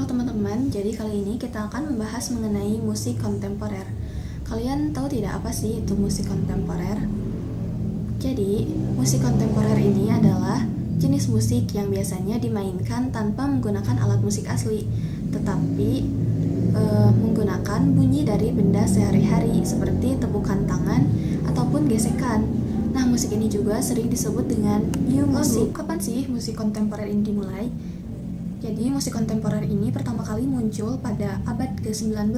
teman-teman, jadi kali ini kita akan membahas mengenai musik kontemporer. Kalian tahu tidak apa sih itu musik kontemporer? Jadi, musik kontemporer ini adalah jenis musik yang biasanya dimainkan tanpa menggunakan alat musik asli, tetapi menggunakan bunyi dari benda sehari-hari seperti tepukan tangan ataupun gesekan. Nah, musik ini juga sering disebut dengan new music. Kapan sih musik kontemporer ini dimulai? Jadi, musik kontemporer ini pertama kali muncul pada abad ke-19.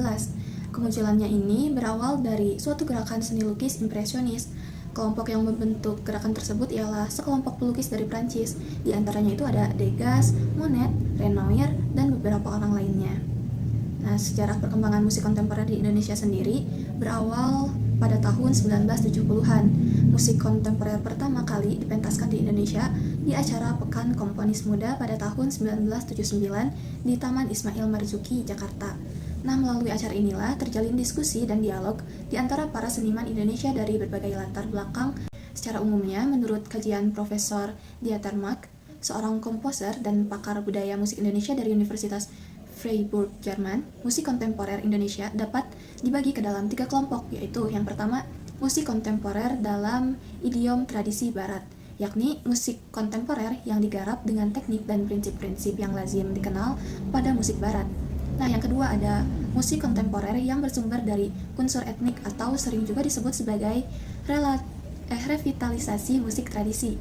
Kemunculannya ini berawal dari suatu gerakan seni lukis impresionis. Kelompok yang membentuk gerakan tersebut ialah sekelompok pelukis dari Prancis. Di antaranya itu ada Degas, Monet, Renoir, dan beberapa orang lainnya. Nah, sejarah perkembangan musik kontemporer di Indonesia sendiri berawal pada tahun 1970-an. Musik kontemporer pertama kali dipentaskan di Indonesia di acara Pekan Komponis Muda pada tahun 1979 di Taman Ismail Marzuki, Jakarta. Nah, melalui acara inilah terjalin diskusi dan dialog di antara para seniman Indonesia dari berbagai latar belakang. Secara umumnya, menurut kajian Profesor Dieter Mack, seorang komposer dan pakar budaya musik Indonesia dari Universitas Freiburg, Jerman, musik kontemporer Indonesia dapat dibagi ke dalam 3 kelompok, yaitu yang pertama, musik kontemporer dalam idiom tradisi barat, yakni musik kontemporer yang digarap dengan teknik dan prinsip-prinsip yang lazim dikenal pada musik barat. Nah, yang kedua ada musik kontemporer yang bersumber dari unsur etnik atau sering juga disebut sebagai revitalisasi musik tradisi.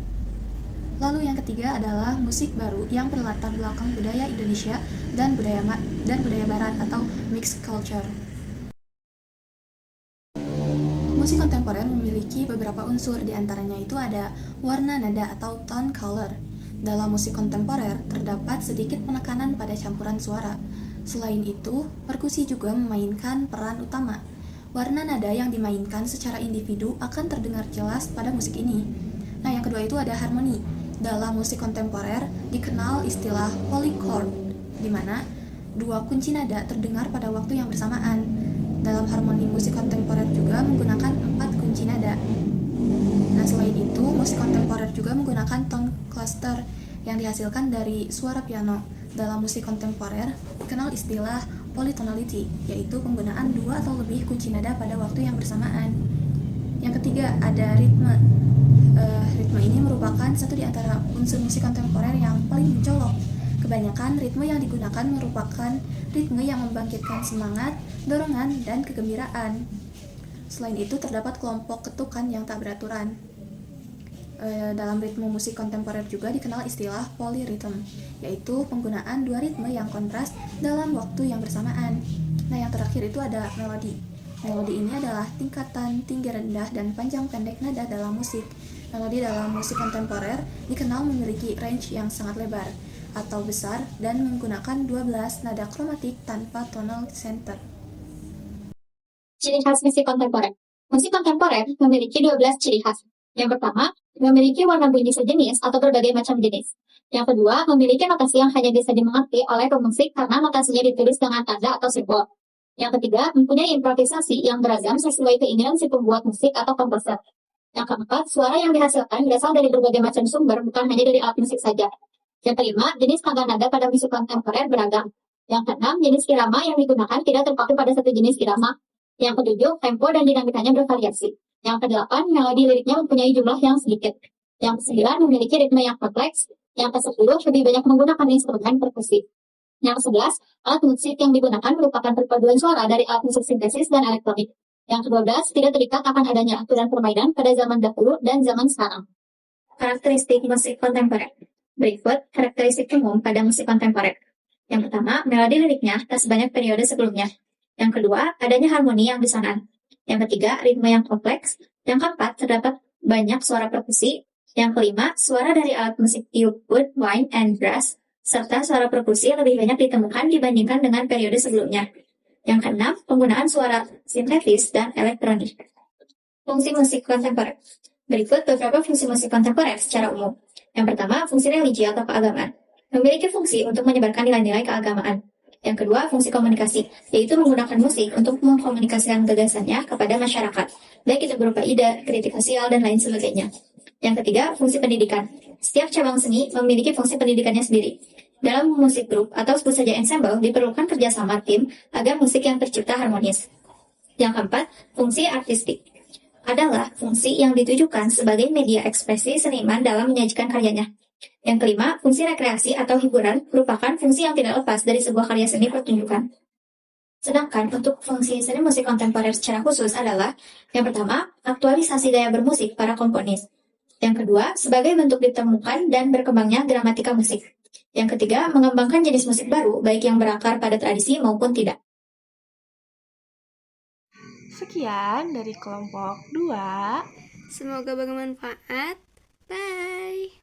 Lalu yang ketiga adalah musik baru yang berlatar belakang budaya Indonesia dan budaya barat atau mixed culture. Musik kontemporer memiliki beberapa unsur, di antaranya itu ada warna nada atau tone color. Dalam musik kontemporer terdapat sedikit penekanan pada campuran suara. Selain itu, perkusi juga memainkan peran utama. Warna nada yang dimainkan secara individu akan terdengar jelas pada musik ini. Nah, yang kedua itu ada harmoni. Dalam musik kontemporer dikenal istilah polychord, di mana 2 kunci nada terdengar pada waktu yang bersamaan. Dalam harmoni musik kontemporer juga menggunakan 4 kunci nada. Nah, selain itu, musik kontemporer juga menggunakan tone cluster yang dihasilkan dari suara piano. Dalam musik kontemporer dikenal istilah polytonality, yaitu penggunaan 2 atau lebih kunci nada pada waktu yang bersamaan. Yang ketiga ada ritme. Ritme ini merupakan satu di antara unsur musik kontemporer yang paling mencolok. Kebanyakan ritme yang digunakan merupakan ritme yang membangkitkan semangat, dorongan, dan kegembiraan. Selain itu, terdapat kelompok ketukan yang tak beraturan. Dalam ritme musik kontemporer juga dikenal istilah polyrhythm, yaitu penggunaan 2 ritme yang kontras dalam waktu yang bersamaan. Nah, yang terakhir itu ada melodi. Melodi ini adalah tingkatan tinggi rendah dan panjang pendek nada dalam musik. Melodi dalam musik kontemporer dikenal memiliki range yang sangat lebar atau besar dan menggunakan 12 nada kromatik tanpa tonal center. Ciri khas musik kontemporer. Musik kontemporer memiliki 12 ciri khas. Yang pertama, memiliki warna bunyi sejenis atau berbagai macam jenis. Yang kedua, memiliki notasi yang hanya bisa dimengerti oleh pemusik karena notasinya ditulis dengan tanda atau simbol. Yang ketiga, mempunyai improvisasi yang beragam sesuai keinginan si pembuat musik atau komposer. Yang keempat, suara yang dihasilkan berasal dari berbagai macam sumber, bukan hanya dari alat musik saja. Yang kelima, jenis tangga nada pada musik kontemporer beragam. Yang keenam, jenis irama yang digunakan tidak terpaku pada satu jenis irama. Yang ketujuh, tempo dan dinamikanya bervariasi. Yang kedelapan, melodi liriknya mempunyai jumlah yang sedikit. Yang kesembilan, memiliki ritme yang kompleks. Yang kesepuluh, lebih banyak menggunakan instrumen perkusi. Yang ke-11, alat musik yang digunakan merupakan perpaduan suara dari alat musik sintesis dan elektronik. Yang ke-12, tidak terikat akan adanya aturan permainan pada zaman dahulu dan zaman sekarang. Karakteristik musik kontemporer. Berikut karakteristik umum pada musik kontemporer. Yang pertama, melodi liriknya tak sebanyak periode sebelumnya. Yang kedua, adanya harmoni yang disonan. Yang ketiga, ritme yang kompleks. Yang keempat, terdapat banyak suara perkusi. Yang kelima, suara dari alat musik tiup, wood, wine, and brass, serta suara perkusi lebih banyak ditemukan dibandingkan dengan periode sebelumnya. Yang keenam, penggunaan suara sintetis dan elektronik. Fungsi musik kontemporer. Berikut beberapa fungsi musik kontemporer secara umum. Yang pertama, fungsi religi atau keagamaan. Memiliki fungsi untuk menyebarkan nilai-nilai keagamaan. Yang kedua, fungsi komunikasi, yaitu menggunakan musik untuk mengkomunikasikan gagasannya kepada masyarakat, baik itu berupa ide, kritik sosial, dan lain sebagainya. Yang ketiga, fungsi pendidikan. Setiap cabang seni memiliki fungsi pendidikannya sendiri. Dalam musik grup atau sebut saja ensemble, diperlukan kerjasama tim agar musik yang tercipta harmonis. Yang keempat, fungsi artistik adalah fungsi yang ditujukan sebagai media ekspresi seniman dalam menyajikan karyanya. Yang kelima, fungsi rekreasi atau hiburan merupakan fungsi yang tidak lepas dari sebuah karya seni pertunjukan. Sedangkan untuk fungsi seni musik kontemporer secara khusus adalah yang pertama, aktualisasi gaya bermusik para komponis. Yang kedua, sebagai bentuk ditemukan dan berkembangnya gramatika musik. Yang ketiga, mengembangkan jenis musik baru, baik yang berakar pada tradisi maupun tidak. Sekian dari kelompok 2. Semoga bermanfaat. Bye.